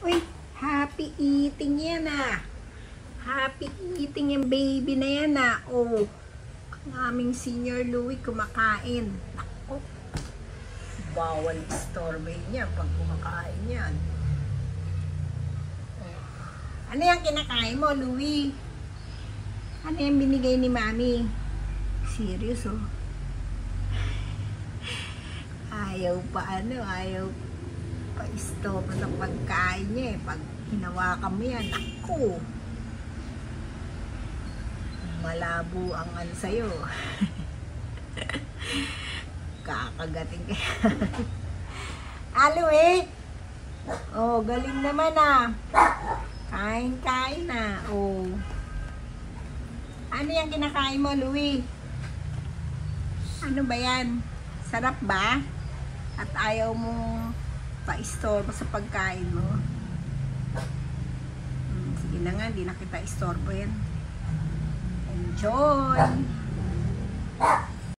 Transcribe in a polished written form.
Uy, happy eating yan ah. Happy eating yung baby na yan ah. Oh, ang aming senior Louie kumakain. Naku, bawal istorbohin niya pag kumakain yan. Oh. Ano yung kinakain mo, Louie? Ano yung binigay ni Mami? Serious oh. Ayaw pa ng pagkain niya eh. Pag hinawakan mo yan, ako, malabo ang ano sa'yo. Kakagating ka. Alo eh. Oh, galing naman ah. Kain na. Oh. Ano yung kinakain mo, Louie? Ano ba yan? Sarap ba? At ayaw mo pa-istorbo sa pagkain mo. Sige na nga, di na kita istorbo yan. Enjoy!